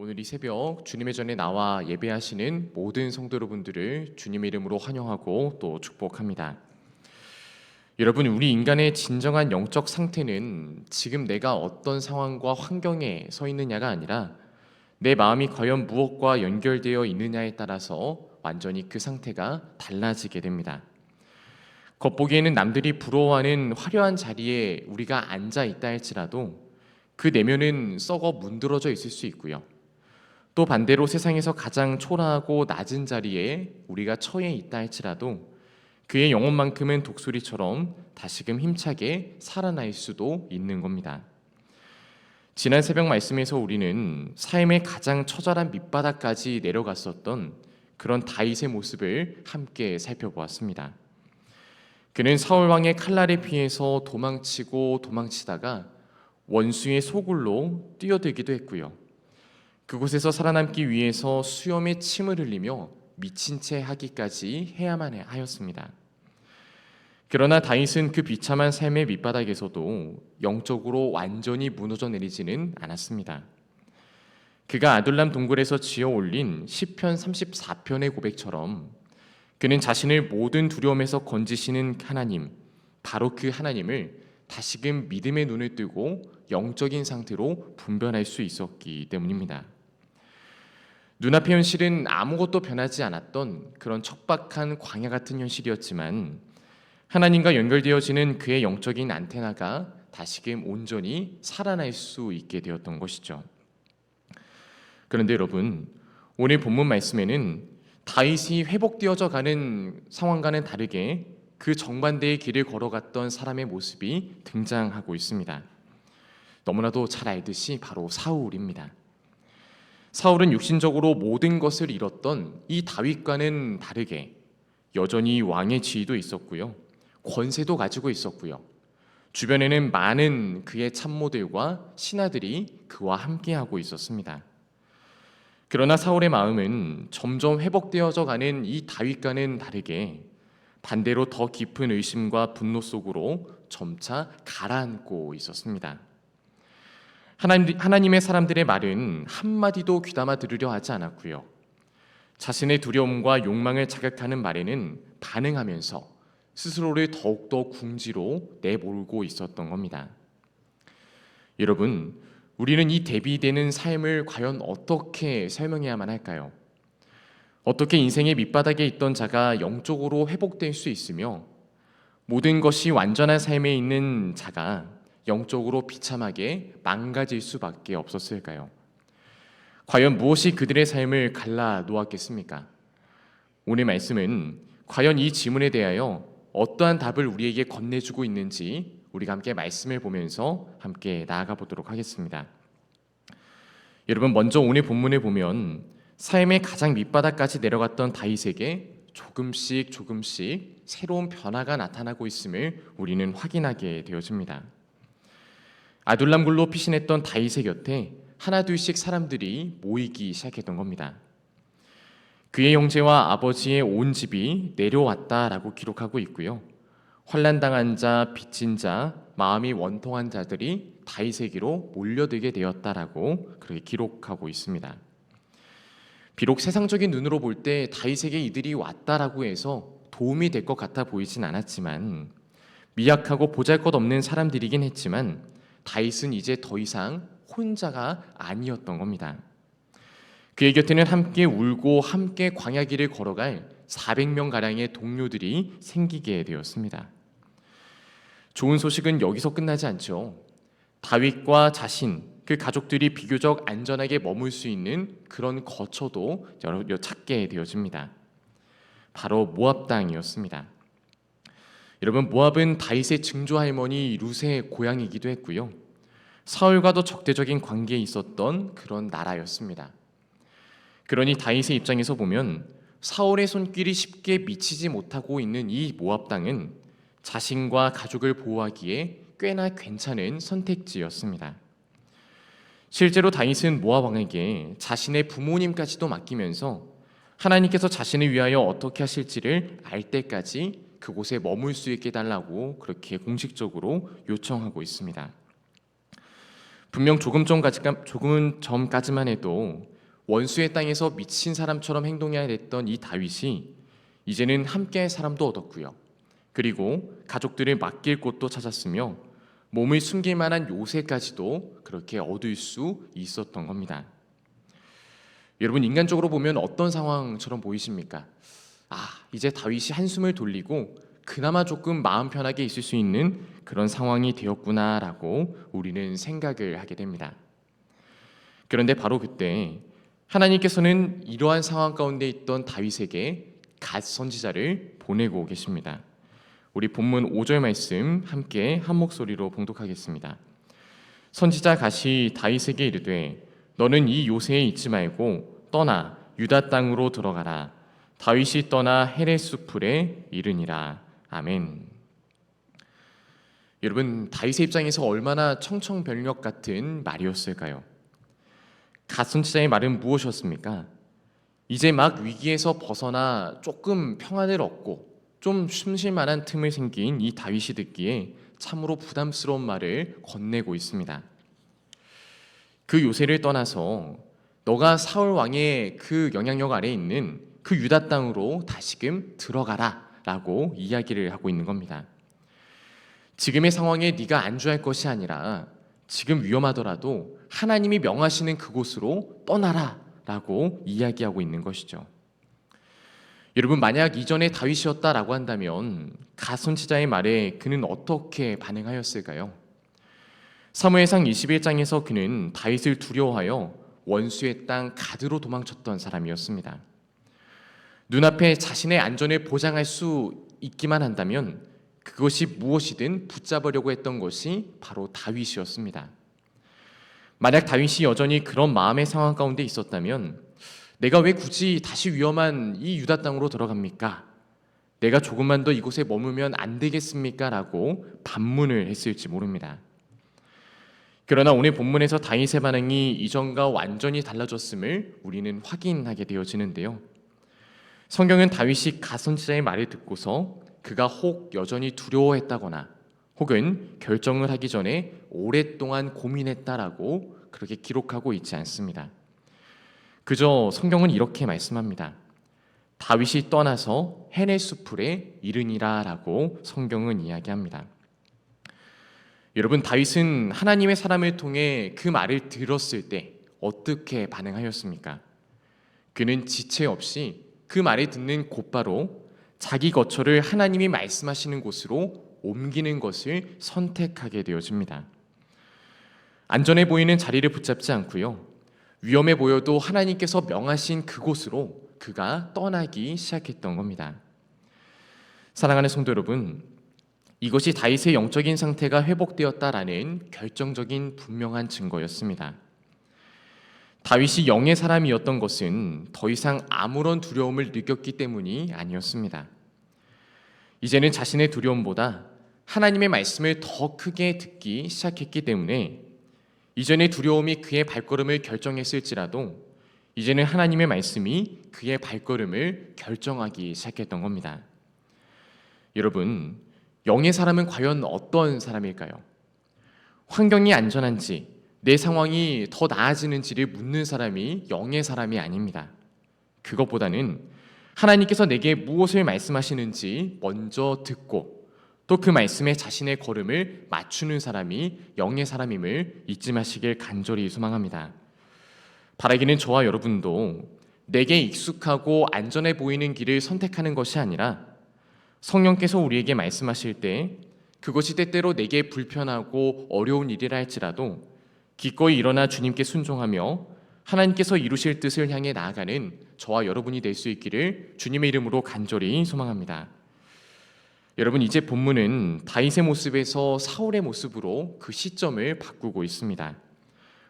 오늘 이 새벽 주님의 전에 나와 예배하시는 모든 성도 여러분들을 주님의 이름으로 환영하고 또 축복합니다. 여러분, 우리 인간의 진정한 영적 상태는 지금 내가 어떤 상황과 환경에 서 있느냐가 아니라 내 마음이 과연 무엇과 연결되어 있느냐에 따라서 완전히 그 상태가 달라지게 됩니다. 겉보기에는 남들이 부러워하는 화려한 자리에 우리가 앉아 있다 할지라도 그 내면은 썩어 문드러져 있을 수 있고요. 또 반대로 세상에서 가장 초라하고 낮은 자리에 우리가 처해 있다 할지라도 그의 영혼만큼은 독수리처럼 다시금 힘차게 살아날 수도 있는 겁니다. 지난 새벽 말씀에서 우리는 삶의 가장 처절한 밑바닥까지 내려갔었던 그런 다윗의 모습을 함께 살펴보았습니다. 그는 사울 왕의 칼날에 피해서 도망치고 도망치다가 원수의 소굴로 뛰어들기도 했고요. 그곳에서 살아남기 위해서 수염에 침을 흘리며 미친 채 하기까지 해야만 하였습니다. 그러나 다윗은 그 비참한 삶의 밑바닥에서도 영적으로 완전히 무너져 내리지는 않았습니다. 그가 아둘람 동굴에서 지어 올린 시편 34편의 고백처럼 그는 자신을 모든 두려움에서 건지시는 하나님, 바로 그 하나님을 다시금 믿음의 눈을 뜨고 영적인 상태로 분별할 수 있었기 때문입니다. 눈앞의 현실은 아무것도 변하지 않았던 그런 척박한 광야 같은 현실이었지만 하나님과 연결되어지는 그의 영적인 안테나가 다시금 온전히 살아날 수 있게 되었던 것이죠. 그런데 여러분, 오늘 본문 말씀에는 다윗이 회복되어져 가는 상황과는 다르게 그 정반대의 길을 걸어갔던 사람의 모습이 등장하고 있습니다. 너무나도 잘 알듯이 바로 사울입니다. 사울은 육신적으로 모든 것을 잃었던 이 다윗과는 다르게 여전히 왕의 지위도 있었고요. 권세도 가지고 있었고요. 주변에는 많은 그의 참모들과 신하들이 그와 함께하고 있었습니다. 그러나 사울의 마음은 점점 회복되어져 가는 이 다윗과는 다르게 반대로 더 깊은 의심과 분노 속으로 점차 가라앉고 있었습니다. 하나님의 사람들의 말은 한마디도 귀담아 들으려 하지 않았고요. 자신의 두려움과 욕망을 자극하는 말에는 반응하면서 스스로를 더욱더 궁지로 내몰고 있었던 겁니다. 여러분, 우리는 이 대비되는 삶을 과연 어떻게 설명해야만 할까요? 어떻게 인생의 밑바닥에 있던 자가 영적으로 회복될 수 있으며 모든 것이 완전한 삶에 있는 자가 영적으로 비참하게 망가질 수밖에 없었을까요? 과연 무엇이 그들의 삶을 갈라 놓았겠습니까? 오늘 말씀은 과연 이 질문에 대하여 어떠한 답을 우리에게 건네주고 있는지 우리가 함께 말씀을 보면서 함께 나아가 보도록 하겠습니다. 여러분, 먼저 오늘 본문을 보면 삶의 가장 밑바닥까지 내려갔던 다윗에게 조금씩 새로운 변화가 나타나고 있음을 우리는 확인하게 되어집니다. 아둘람 굴로 피신했던 다윗의 곁에 하나둘씩 사람들이 모이기 시작했던 겁니다. 그의 형제와 아버지의 온 집이 내려왔다라고 기록하고 있고요. 환난당한 자, 빚진 자, 마음이 원통한 자들이 다윗에게로 몰려들게 되었다라고 그렇게 기록하고 있습니다. 비록 세상적인 눈으로 볼 때 다윗에게 이들이 왔다라고 해서 도움이 될 것 같아 보이진 않았지만 미약하고 보잘것없는 사람들이긴 했지만 다윗은 이제 더 이상 혼자가 아니었던 겁니다. 그의 곁에는 함께 울고 함께 광야길을 걸어갈 400명가량의 동료들이 생기게 되었습니다. 좋은 소식은 여기서 끝나지 않죠. 다윗과 자신, 그 가족들이 비교적 안전하게 머물 수 있는 그런 거처도 찾게 되어집니다. 바로 모압 땅이었습니다. 여러분, 모압은 다윗의 증조할머니 룻의 고향이기도 했고요. 사울과도 적대적인 관계에 있었던 그런 나라였습니다. 그러니 다윗의 입장에서 보면 사울의 손길이 쉽게 미치지 못하고 있는 이 모압 땅은 자신과 가족을 보호하기에 꽤나 괜찮은 선택지였습니다. 실제로 다윗은 모압 왕에게 자신의 부모님까지도 맡기면서 하나님께서 자신을 위하여 어떻게 하실지를 알 때까지 그곳에 머물 수 있게 해달라고 그렇게 공식적으로 요청하고 있습니다. 분명 조금 전까지만 해도 원수의 땅에서 미친 사람처럼 행동해야 했던 이 다윗이 이제는 함께할 사람도 얻었고요. 그리고 가족들을 맡길 곳도 찾았으며 몸을 숨길 만한 요새까지도 그렇게 얻을 수 있었던 겁니다. 여러분, 인간적으로 보면 어떤 상황처럼 보이십니까? 이제 다윗이 한숨을 돌리고 그나마 조금 마음 편하게 있을 수 있는 그런 상황이 되었구나라고 우리는 생각을 하게 됩니다. 그런데 바로 그때 하나님께서는 이러한 상황 가운데 있던 다윗에게 갓 선지자를 보내고 계십니다. 우리 본문 5절 말씀 함께 한 목소리로 봉독하겠습니다. 선지자 갓이 다윗에게 이르되 너는 이 요새에 있지 말고 떠나 유다 땅으로 들어가라. 다윗이 떠나 헤레스풀에 이르니라. 아멘. 여러분, 다윗의 입장에서 얼마나 청천벽력 같은 말이었을까요? 갓 선지자의 말은 무엇이었습니까? 이제 막 위기에서 벗어나 조금 평안을 얻고 좀 숨쉴 만한 틈을 생긴 이 다윗이 듣기에 참으로 부담스러운 말을 건네고 있습니다. 그 요새를 떠나서 너가 사울 왕의 그 영향력 아래에 있는 그 유다 땅으로 다시금 들어가라 라고 이야기를 하고 있는 겁니다. 지금의 상황에 네가 안주할 것이 아니라 지금 위험하더라도 하나님이 명하시는 그곳으로 떠나라 라고 이야기하고 있는 것이죠. 여러분, 만약 이전에 다윗이었다라고 한다면 갓 선지자의 말에 그는 어떻게 반응하였을까요? 사무엘상 21장에서 그는 다윗을 두려워하여 원수의 땅 가드로 도망쳤던 사람이었습니다. 눈앞에 자신의 안전을 보장할 수 있기만 한다면 그것이 무엇이든 붙잡으려고 했던 것이 바로 다윗이었습니다. 만약 다윗이 여전히 그런 마음의 상황 가운데 있었다면 내가 왜 굳이 다시 위험한 이 유다 땅으로 들어갑니까? 내가 조금만 더 이곳에 머물면 안 되겠습니까? 라고 반문을 했을지 모릅니다. 그러나 오늘 본문에서 다윗의 반응이 이전과 완전히 달라졌음을 우리는 확인하게 되어지는데요. 성경은 다윗이 갓 선지자의 말을 듣고서 그가 혹 여전히 두려워했다거나 혹은 결정을 하기 전에 오랫동안 고민했다라고 그렇게 기록하고 있지 않습니다. 그저 성경은 이렇게 말씀합니다. 다윗이 떠나서 헤레스풀에 이르니라 라고 성경은 이야기합니다. 여러분, 다윗은 하나님의 사람을 통해 그 말을 들었을 때 어떻게 반응하였습니까? 그는 지체 없이 그 말을 듣는 곧바로 자기 거처를 하나님이 말씀하시는 곳으로 옮기는 것을 선택하게 되어집니다. 안전해 보이는 자리를 붙잡지 않고요. 위험해 보여도 하나님께서 명하신 그곳으로 그가 떠나기 시작했던 겁니다. 사랑하는 성도 여러분, 이것이 다윗의 영적인 상태가 회복되었다라는 결정적인 분명한 증거였습니다. 다윗이 영의 사람이었던 것은 더 이상 아무런 두려움을 느꼈기 때문이 아니었습니다. 이제는 자신의 두려움보다 하나님의 말씀을 더 크게 듣기 시작했기 때문에 이전의 두려움이 그의 발걸음을 결정했을지라도 이제는 하나님의 말씀이 그의 발걸음을 결정하기 시작했던 겁니다. 여러분, 영의 사람은 과연 어떤 사람일까요? 환경이 안전한지 내 상황이 더 나아지는지를 묻는 사람이 영의 사람이 아닙니다. 그것보다는 하나님께서 내게 무엇을 말씀하시는지 먼저 듣고 또 그 말씀에 자신의 걸음을 맞추는 사람이 영의 사람임을 잊지 마시길 간절히 소망합니다. 바라기는 저와 여러분도 내게 익숙하고 안전해 보이는 길을 선택하는 것이 아니라 성령께서 우리에게 말씀하실 때 그것이 때때로 내게 불편하고 어려운 일이라 할지라도 기꺼이 일어나 주님께 순종하며 하나님께서 이루실 뜻을 향해 나아가는 저와 여러분이 될 수 있기를 주님의 이름으로 간절히 소망합니다. 여러분, 이제 본문은 다윗의 모습에서 사울의 모습으로 그 시점을 바꾸고 있습니다.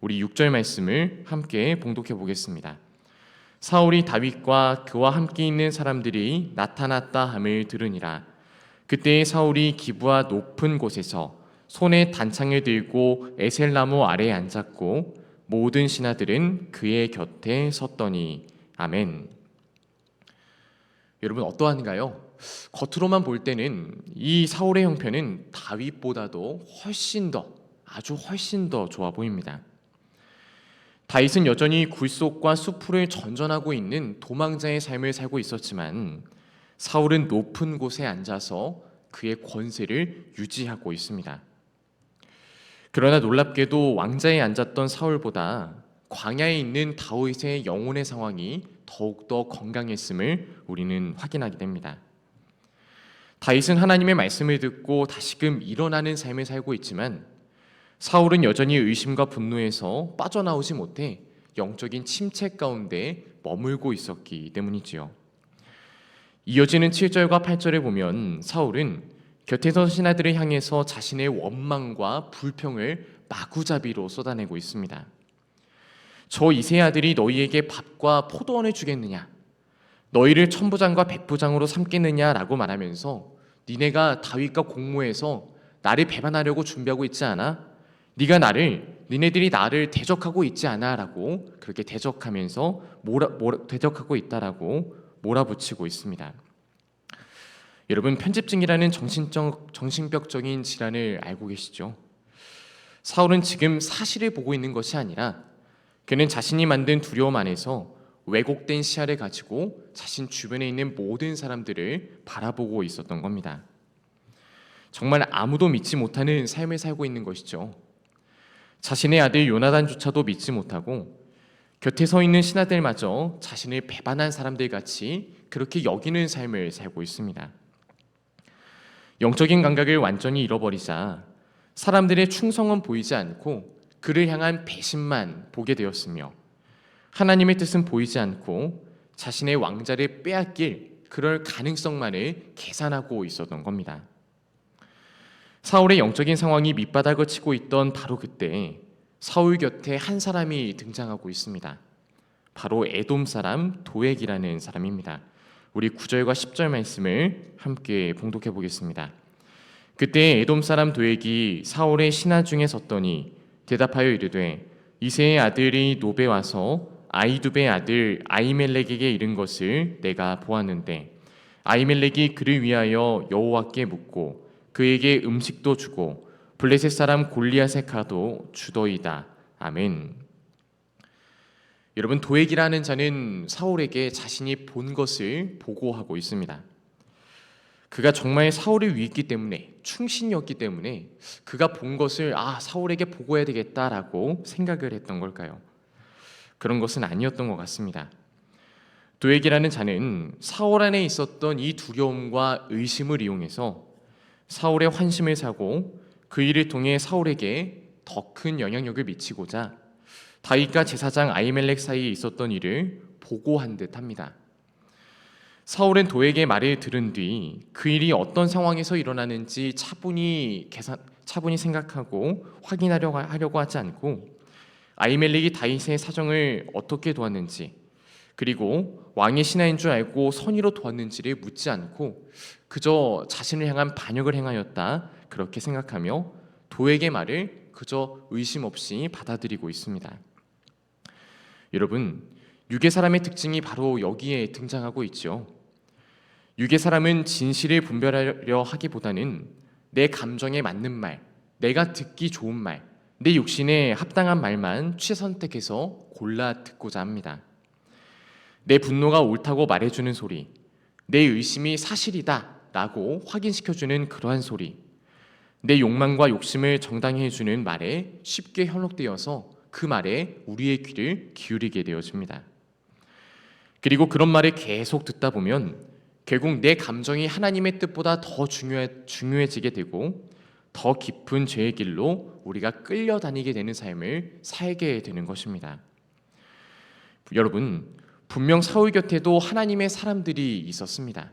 우리 6절 말씀을 함께 봉독해 보겠습니다. 사울이 다윗과 그와 함께 있는 사람들이 나타났다 함을 들으니라. 그때에 사울이 기브아 높은 곳에서 손에 단창을 들고 에셀나무 아래에 앉았고 모든 신하들은 그의 곁에 섰더니. 아멘. 여러분, 어떠한가요? 겉으로만 볼 때는 이 사울의 형편은 다윗보다도 훨씬 더 아주 훨씬 더 좋아 보입니다. 다윗은 여전히 굴속과 수풀을 전전하고 있는 도망자의 삶을 살고 있었지만 사울은 높은 곳에 앉아서 그의 권세를 유지하고 있습니다. 그러나 놀랍게도 왕자에 앉았던 사울보다 광야에 있는 다윗의 영혼의 상황이 더욱더 건강했음을 우리는 확인하게 됩니다. 다윗은 하나님의 말씀을 듣고 다시금 일어나는 삶을 살고 있지만 사울은 여전히 의심과 분노에서 빠져나오지 못해 영적인 침체 가운데 머물고 있었기 때문이지요. 이어지는 7절과 8절을 보면 사울은 곁에서 신하들을 향해서 자신의 원망과 불평을 마구잡이로 쏟아내고 있습니다. 저 이세 아들이 너희에게 밥과 포도원을 주겠느냐? 너희를 천부장과 백부장으로 삼겠느냐라고 말하면서 니네가 다윗과 공모해서 나를 배반하려고 준비하고 있지 않아? 니네들이 나를 대적하고 있지 않아라고 그렇게 대적하면서 대적하고 있다라고 몰아붙이고 있습니다. 여러분, 편집증이라는 정신병적인 질환을 알고 계시죠? 사울은 지금 사실을 보고 있는 것이 아니라 그는 자신이 만든 두려움 안에서 왜곡된 시야를 가지고 자신 주변에 있는 모든 사람들을 바라보고 있었던 겁니다. 정말 아무도 믿지 못하는 삶을 살고 있는 것이죠. 자신의 아들 요나단조차도 믿지 못하고 곁에 서 있는 신하들마저 자신을 배반한 사람들 같이 그렇게 여기는 삶을 살고 있습니다. 영적인 감각을 완전히 잃어버리자 사람들의 충성은 보이지 않고 그를 향한 배신만 보게 되었으며 하나님의 뜻은 보이지 않고 자신의 왕자를 빼앗길 그럴 가능성만을 계산하고 있었던 겁니다. 사울의 영적인 상황이 밑바닥을 치고 있던 바로 그때 사울 곁에 한 사람이 등장하고 있습니다. 바로 에돔 사람 도액이라는 사람입니다. 우리 9절과 10절 말씀을 함께 봉독해 보겠습니다. 그때 에돔 사람 도액이 사울의 신하 중에 섰더니 대답하여 이르되 이새의 아들이 노베 와서 아이두베의 아들 아히멜렉에게 이른 것을 내가 보았는데 아히멜렉이 그를 위하여 여호와께 묻고 그에게 음식도 주고 블레셋 사람 골리앗의 칼도 주더이다. 아멘. 여러분, 도액이라는 자는 사울에게 자신이 본 것을 보고하고 있습니다. 그가 정말 사울을 위했기 때문에, 충신이었기 때문에 그가 본 것을 사울에게 보고해야 되겠다라고 생각을 했던 걸까요? 그런 것은 아니었던 것 같습니다. 도액이라는 자는 사울 안에 있었던 이 두려움과 의심을 이용해서 사울의 환심을 사고 그 일을 통해 사울에게 더 큰 영향력을 미치고자 다윗과 제사장 아히멜렉 사이에 있었던 일을 보고한 듯합니다. 사울은 도액의 말을 들은 뒤 그 일이 어떤 상황에서 일어나는지 차분히 생각하고 하려고 하지 않고 아히멜렉이 다윗의 사정을 어떻게 도왔는지 그리고 왕의 신하인 줄 알고 선의로 도왔는지를 묻지 않고 그저 자신을 향한 반역을 행하였다 그렇게 생각하며 도액의 말을 그저 의심 없이 받아들이고 있습니다. 여러분, 유괴 사람의 특징이 바로 여기에 등장하고 있죠. 유괴 사람은 진실을 분별하려 하기보다는 내 감정에 맞는 말, 내가 듣기 좋은 말, 내 육신에 합당한 말만 취선택해서 골라 듣고자 합니다. 내 분노가 옳다고 말해주는 소리, 내 의심이 사실이다 라고 확인시켜주는 그러한 소리, 내 욕망과 욕심을 정당히 해주는 말에 쉽게 현혹되어서 그 말에 우리의 귀를 기울이게 되어집니다. 그리고 그런 말을 계속 듣다 보면 결국 내 감정이 하나님의 뜻보다 더 중요해지게 되고 더 깊은 죄의 길로 우리가 끌려다니게 되는 삶을 살게 되는 것입니다. 여러분, 분명 사울 곁에도 하나님의 사람들이 있었습니다.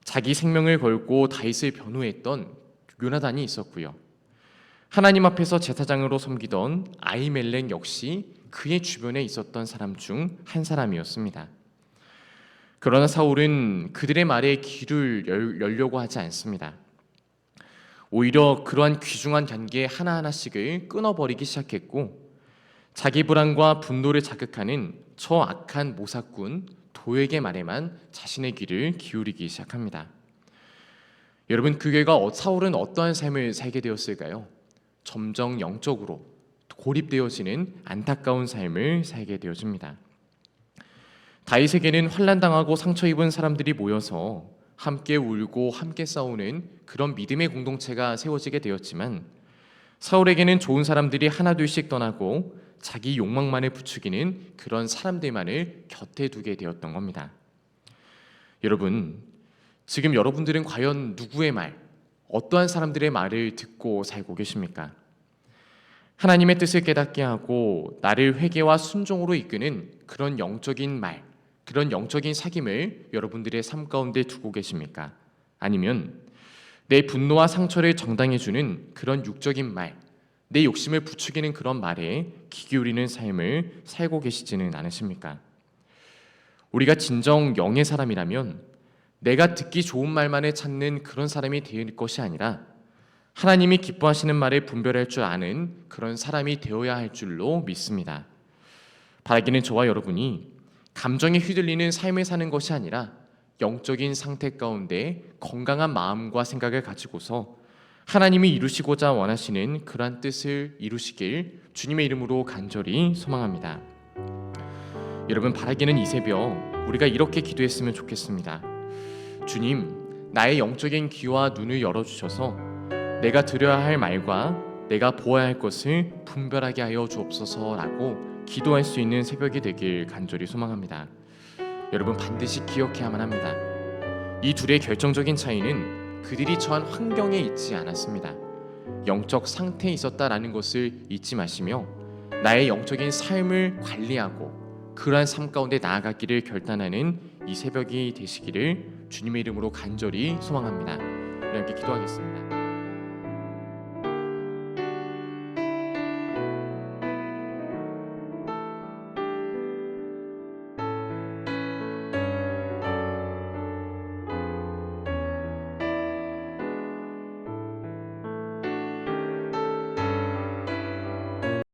자기 생명을 걸고 다윗을 변호했던 요나단이 있었고요. 하나님 앞에서 제사장으로 섬기던 아히멜렉 역시 그의 주변에 있었던 사람 중 한 사람이었습니다. 그러나 사울은 그들의 말에 귀를 열려고 하지 않습니다. 오히려 그러한 귀중한 관계 하나하나씩을 끊어버리기 시작했고 자기 불안과 분노를 자극하는 저 악한 모사꾼 도액의 말에만 자신의 귀를 기울이기 시작합니다. 여러분, 그 결과 사울은 어떠한 삶을 살게 되었을까요? 점점 영적으로 고립되어지는 안타까운 삶을 살게 되어집니다. 다윗에게는 환난당하고 상처 입은 사람들이 모여서 함께 울고 함께 싸우는 그런 믿음의 공동체가 세워지게 되었지만, 사울에게는 좋은 사람들이 하나둘씩 떠나고 자기 욕망만을 부추기는 그런 사람들만을 곁에 두게 되었던 겁니다. 여러분, 지금 여러분들은 과연 누구의 말, 어떠한 사람들의 말을 듣고 살고 계십니까? 하나님의 뜻을 깨닫게 하고 나를 회개와 순종으로 이끄는 그런 영적인 말, 그런 영적인 사귐을 여러분들의 삶 가운데 두고 계십니까? 아니면 내 분노와 상처를 정당해주는 그런 육적인 말, 내 욕심을 부추기는 그런 말에 귀 기울이는 삶을 살고 계시지는 않으십니까? 우리가 진정 영의 사람이라면 내가 듣기 좋은 말만을 찾는 그런 사람이 될 것이 아니라 하나님이 기뻐하시는 말을 분별할 줄 아는 그런 사람이 되어야 할 줄로 믿습니다. 바라기는 저와 여러분이 감정에 휘둘리는 삶을 사는 것이 아니라 영적인 상태 가운데 건강한 마음과 생각을 가지고서 하나님이 이루시고자 원하시는 그러한 뜻을 이루시길 주님의 이름으로 간절히 소망합니다. 여러분, 바라기는 이 새벽 우리가 이렇게 기도했으면 좋겠습니다. 주님, 나의 영적인 귀와 눈을 열어주셔서 내가 들어야 할 말과 내가 보아야 할 것을 분별하게 하여 주옵소서라고 기도할 수 있는 새벽이 되길 간절히 소망합니다. 여러분, 반드시 기억해야만 합니다. 이 둘의 결정적인 차이는 그들이 처한 환경에 있지 않았습니다. 영적 상태에 있었다라는 것을 잊지 마시며 나의 영적인 삶을 관리하고 그러한 삶 가운데 나아가기를 결단하는 이 새벽이 되시기를 주님의 이름으로 간절히 소망합니다. 우리 함께 기도하겠습니다.